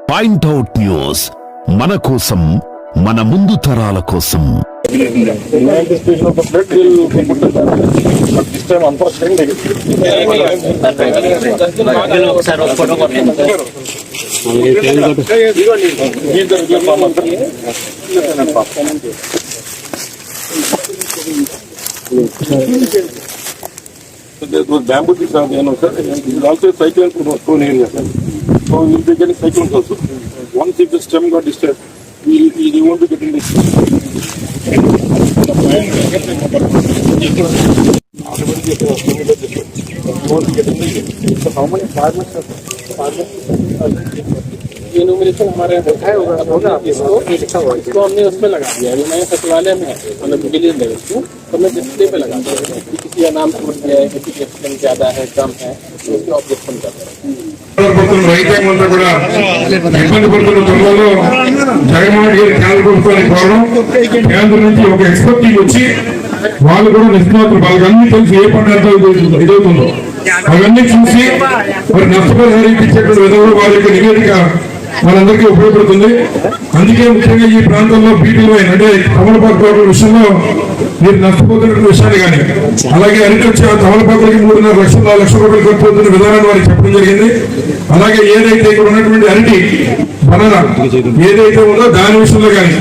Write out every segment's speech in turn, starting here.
Point out news, మన కోసం, మన ముందు తరాల కోసం. Bamboo trees are there, sir. It is also a cyclone prone area, sir. So we will be getting cyclones also. Once if the stem got disturbed, we won't be getting this. So how many farmers are ये numeration हमारे यहाँ देखा है होगा इसको हमने उसमें लगा दिया है। मैं सचिवालय में है मतलब बिलियन है उसको, तो मैं डिस्प्ले पे लगा दिया है कि किसी का नाम छूट गया है, किसी का एक्सटेंट ज़्यादा है कम है, तो उसके ऑब्जेक्शन कर रहे हैं। రైతాంగంతా కూడా ఇబ్బంది పడుతున్న తరుణంలో జగన్మోహన్ గారి కేంద్ర ప్రభుత్వానికి కోరడం, కేంద్రం నుంచి ఒక ఎక్స్పర్ట్ టీం వచ్చి వాళ్ళు కూడా నిష్ణాతులు వాళ్ళకి అన్ని తెలిసి ఏ పంట ఎంత ఇదవుతుందో అవన్నీ చూసి మరి నష్టపరిహారం ఇప్పించేటువంటి విధంగా వాళ్ళ యొక్క నివేదిక మనందరికీ ఉపయోగపడుతుంది. అందుకే ముఖ్యంగా ఈ ప్రాంతంలో బీటీ వైన్ అంటే తమలపాకు తోటల విషయంలో మీరు నష్టపోతున్న విషయాన్ని కానీ అలాగే అరటి వచ్చి ఆ తమలపాకులకి 3.5 లక్షలు 4 లక్షల రూపాయలు ఖర్చు అవుతున్న విధానాన్ని వారికి చెప్పడం జరిగింది. అలాగే ఏదైతే ఇక్కడ ఉన్నటువంటి అరటి బనానా ఏదైతే ఉందో దాని విషయంలో కానీ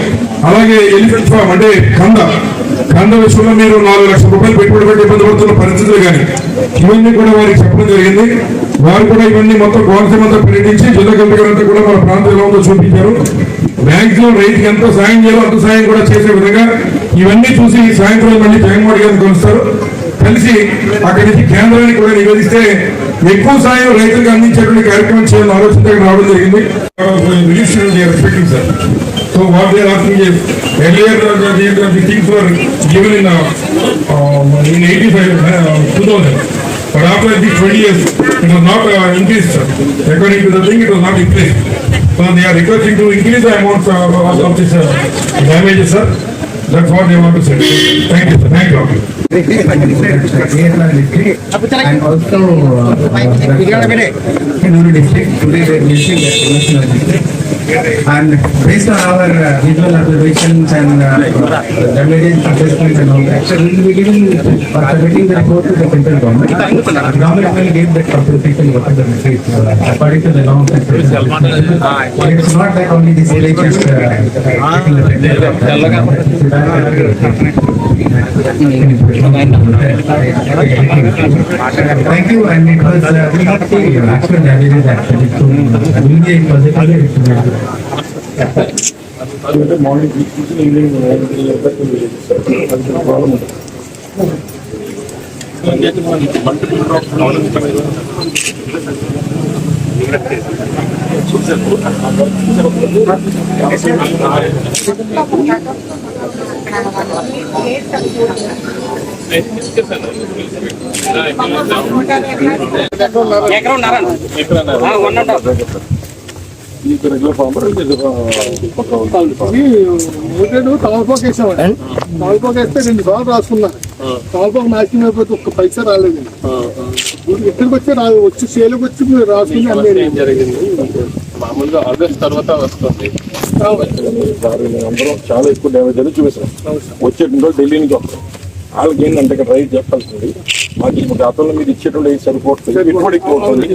అలాగే ఎలిఫెంట్ ఫామ్ అంటే కంద విషయంలో మీరు 4 లక్షల రూపాయలు పెట్టుబడి పెట్టి ఇబ్బంది పడుతున్న పరిస్థితులు కానీ ఇవన్నీ కూడా వారికి చెప్పడం జరిగింది. వారు కూడా ఇవన్నీ మొత్తం కోనసీమంతా పర్యటించి జిల్లా కలెక్టర్ అంతా కూడా మన ప్రాంతం ఎలా ఉందో చూపించారు. మ్యాక్సిమం రైతుకి ఎంత సాయం చేయాలో అంత సాయం కూడా చేసే విధంగా ఇవన్నీ చూసి సాయంత్రం మళ్ళీ జగన్మోహన్ గారిని కలుస్తారు. కలిసి అక్కడి నుంచి కేంద్రానికి కూడా నివేదిస్తే ఎక్కువ సాయం రైతులకు అందించేటువంటి కార్యక్రమం చేయాలని ఆలోచన రావడం జరిగింది. So what they are asking is, earlier the things were given in 85, 2000, but after these 20 years, it was not increased. According to the thing, it was not increased. So they are requesting to increase the amount of this damages, sir. That's what they want to say. Thank you, sir. Thank you. And also, district today they are missing that national district. And based on our visual observations and Jaggireddy assessments and all that, we will be giving submitting the report to the central government. The government will give that compensation whatever it is according to the norms and procedures. It's not that only this village is taking Thank you, and it was actually Jaggireddy actually to alleviate positive. Morning, evening, తమలపాకు వేసామండి. తమలపాకు వేస్తే 2 సార్లు రాసుకున్నాను. తమలపాకు నాశనం అయిపోతే ఒక్క పైసా రాలేదండి. ఇక్కడికి వచ్చి వచ్చి సేలుకి వచ్చి రాసుకుని అన్నీ జరిగింది. మామూలుగా ఆగస్ట్ తర్వాత వస్తుంది. అందరం చాలా ఎక్కువ డ్యామేజ్ అని చూపిస్తాం. వచ్చేటో ఢిల్లీ నుంచి వస్తాం. వాళ్ళకి ఏంటంటే ఇక్కడ రైట్ చెప్పాల్సింది మాకు ఇప్పుడు గతంలో మీరు ఇచ్చేటువంటి సరిపోతుంది పెట్టుబడి ఎక్కువ అవుతుంది.